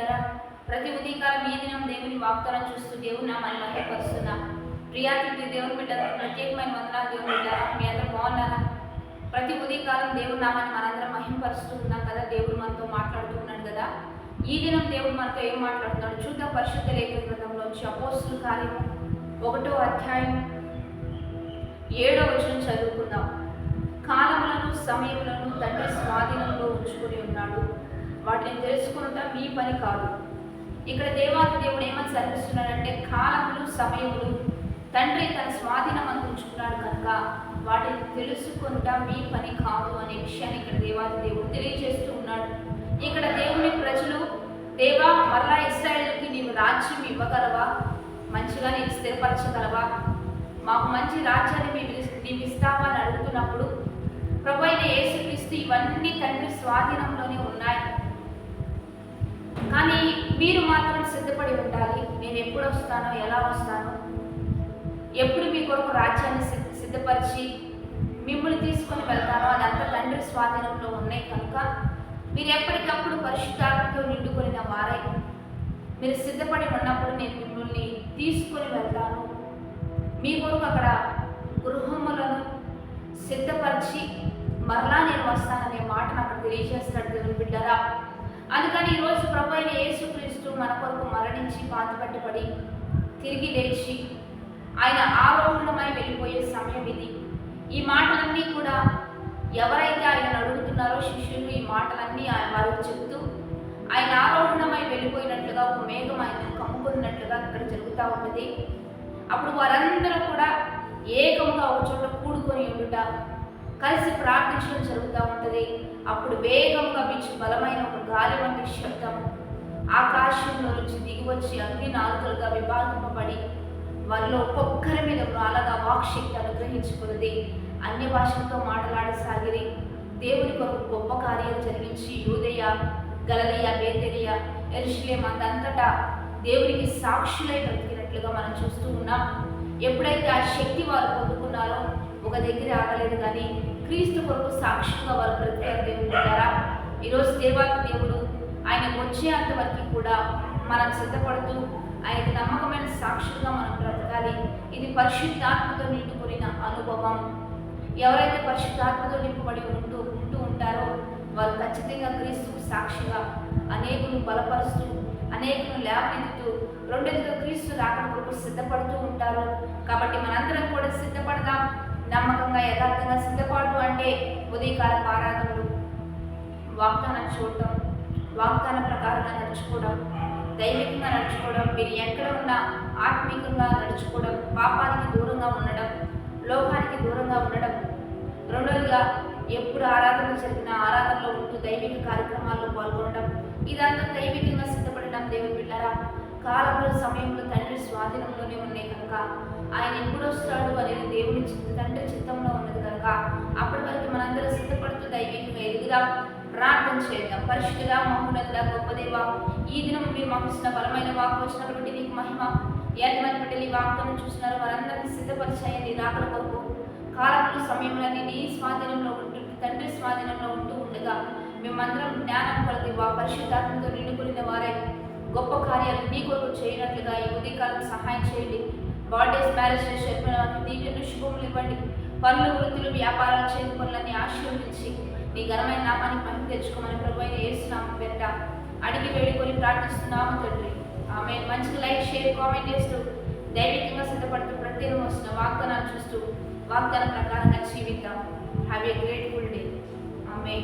బిడ్డరా, ప్రతి ఉదయకాలం ఈ దినం దేవుని వాగ్దానం చూస్తూ దేవుని నామాన్ని మహిమపరుస్తున్నా. ప్రియాతిథి దేవుని బిడ్డ ప్రత్యేకమైన వందనాలు. దేవుని బిడ్డరా, మీ అందరూ బాగున్నారా? ప్రతి ఉదయకాలం దేవుని నామాన్ని మనందరం మహిమపరుస్తూ ఉన్నాం కదా. దేవుడు మనతో మాట్లాడుతూ ఉన్నాడు కదా. ఈ దినం దేవుడు మనతో ఏం మాట్లాడుతున్నాడు చూద్దాం. పరిశుద్ధ లేఖన గ్రంథంలోంచి అపోస్తుల కార్యము 1వ అధ్యాయం 7వ వచనం చదువుకుందాం. కాలములను సమయములను తండ్రి స్వాధీనంలో ఉంచుకుని ఉన్నాడు, వాటిని తెలుసుకున్నట మీ పని కాదు. ఇక్కడ దేవాది దేవుడు ఏమని సరిపిస్తున్నాడంటే, కాలములు సమయములు తండ్రి తన స్వాధీనం అందించుకున్నాడు కనుక వాటిని తెలుసుకున్నట మీ పని కాదు అనే విషయాన్ని ఇక్కడ దేవాది దేవుడు తెలియజేస్తూ ఉన్నాడు. ఇక్కడ దేవుని ప్రజలు, దేవా మరలా ఇశ్రాయేలుకి నీవు రాజ్యం ఇవ్వగలవా, మంచిగా నీవు స్థిరపరచగలవా, మాకు మంచి రాజ్యాన్ని నీవు ఇస్తావా అని అడుగుతున్నప్పుడు ప్రభు అయిన యేసుక్రీస్తు ఇవన్నీ తండ్రి స్వాధీనంలోనే ఉన్నాయి, కానీ మీరు మాత్రం సిద్ధపడి ఉండాలి. నేను ఎప్పుడు వస్తానో, ఎలా వస్తానో, ఎప్పుడు మీ కొరకు రాజ్యాన్ని సిద్ధపరిచి మిమ్మల్ని తీసుకొని వెళ్తానో అదంతా తండ్రి స్వాధీనంలో ఉన్నాయి కనుక మీరు ఎప్పటికప్పుడు పరిశుద్ధాత్మతో నిండుకొనిన వారై మీరు సిద్ధపడి ఉన్నప్పుడు నేను మిమ్మల్ని తీసుకొని వెళ్తాను, మీ కొరకు అక్కడ గృహములను సిద్ధపరిచి మరలా నేను వస్తాననే మాటను అక్కడ తెలియజేస్తాడు దేవుని బిడ్డరా. అందుకని ఈరోజు ప్రభు అయిన యేసుక్రీస్తు మన కొరకు మరణించి పాతిపెట్టబడి తిరిగి లేచి ఆయన ఆరోహణమై వెళ్ళిపోయే సమయం ఇది. ఈ మాటలన్నీ కూడా ఎవరైతే ఆయన అడుగుతున్నారో శిష్యులు ఈ మాటలన్నీ వారికి చెబుతూ ఆయన ఆరోహణమై వెళ్ళిపోయినట్లుగా ఒక మేఘం ఆయన కమ్ముకున్నట్లుగా అక్కడ జరుగుతూ ఉంటుంది. అప్పుడు వారందరూ కూడా ఏకముగా ఒక చోట కూడుకొని ఉండుట, కలిసి ప్రార్థించడం జరుగుతూ ఉంటుంది. అప్పుడు వేగంగా వీచు బలమైన ఒక గాలి వంటి శబ్దం ఆకాశంలో నుంచి దిగివచ్చి అగ్ని నాలుకలుగా విభాగింపబడి వారిలో ఒక్కొక్కరి మీద అలాగా వాక్శక్తి అనుగ్రహించుకున్నది. అన్య భాషలతో మాట్లాడసాగిరి. దేవుని కొరకు గొప్ప కార్యాలు జరిగించి యూదయ, గలిలయ, బేతేలియ, యెరూషలేము అంతటా దేవునికి సాక్షులై బ్రతికినట్లుగా మనం చూస్తూ ఉన్నాం. ఎప్పుడైతే ఆ శక్తి వారు పొందుకున్నారో ఒక దగ్గర ఆగలేదు, కానీ క్రీస్తు కొరకు సాక్షిగా వారు బ్రతికారు. దేవుని ద్వారా ఈరోజు దేవాతి దేవుడు ఆయన వచ్చేంత వరకు కూడా మనం సిద్ధపడుతూ ఆయనకు నమ్మకమైన సాక్షులుగా మనం బ్రతకాలి. ఇది పరిశుద్ధాత్మతో నిండుకున్న అనుభవం. ఎవరైతే పరిశుద్ధాత్మతో నింపబడి ఉంటూ ఉంటారో వారు ఖచ్చితంగా క్రీస్తుకు సాక్షిగా అనేకులను బలపరుస్తూ, అనేకులను లేవనెత్తుతూ రెండెందుకు క్రీస్తు రాకడ కొరకు సిద్ధపడుతూ ఉంటారు. కాబట్టి మనందరం కూడా సిద్ధపడదాం. నమ్మకంగా యథార్థంగా సిద్ధపడు అంటే ఉదయకాల ఆరాధనలు, వాగ్దానం చూడటం, వాగ్దాన ప్రకారంగా నడుచుకోవడం, దైవికంగా నడుచుకోవడం, మీరు ఎక్కడ ఉన్నా ఆత్మీయంగా నడుచుకోవడం, పాపానికి దూరంగా ఉండడం, లోకానికి దూరంగా ఉండడం. రెండోదిగా ఎప్పుడు ఆరాధన జరిగినా ఆరాధనలో ఉంటూ దైవిక కార్యక్రమాల్లో పాల్గొనడం, ఇదంతా దైవికంగా సిద్ధపడడం. దేవుని బిడ్డరా, కాలంలో సమయంలో తండ్రి స్వాధీనంలోనే ఉన్నాయి కనుక ఆయన ఎప్పుడు వస్తాడు అనేది దేవుని తండ్రి చిత్తంలో ఉన్నది కనుక అప్పటి వరకు మనందరూ సిద్ధపడుతూ దైవికంగా ఎదుగుదాం, ప్రార్థన చేద్దాం. పరిశుద్ధుడా, మహోన్నతుడా, గొప్ప దేవ, ఈ దినం మీరు మాకు ఇచ్చిన బలమైన వాక్కు వచ్చినటువంటి నీకు మహిమ. ఎంతమంది బిడ్డలు ఈ వాక్యాన్ని చూస్తున్నారు వారందరినీ సిద్ధపరిచాయని రాకడ కొరకు కాలంలో సమయంలోని నీ స్వాధీనంలో ఉంటూ తండ్రి స్వాధీనంలో ఉంటూ ఉండగా మేమందరం జ్ఞానం కలిగి పరిశుద్ధాత్మతో నిండుకున్న వారై గొప్ప కార్యాలు నీ కొరకు చేయనట్లుగా ఈ ఉదయకాలం సహాయం చేయండి. బర్త్డేస్, మ్యారేజెస్ చెప్పిన దీవెనలు, శుభములు ఇవ్వండి. పనులు, వృత్తులు, వ్యాపారాలు చేయని పనులన్నీ ఆశీర్వదించి నీ ఘనమైన నామానికి మహిమ తెచ్చుకోమని ప్రభు అయిన యేసు నామం పేరిట అడిగి వేడుకొని ప్రార్థిస్తున్నాము తండ్రి. ఆమె మంచిగా లైక్, షేర్, కామెంట్ చేస్తూ దైవికంగా సిద్ధపడుతూ ప్రతిదినం వస్తున్న వాగ్దానాలు చూస్తూ వాగ్దానం ప్రకారంగా జీవిద్దాం. Have a grateful day. ఆమె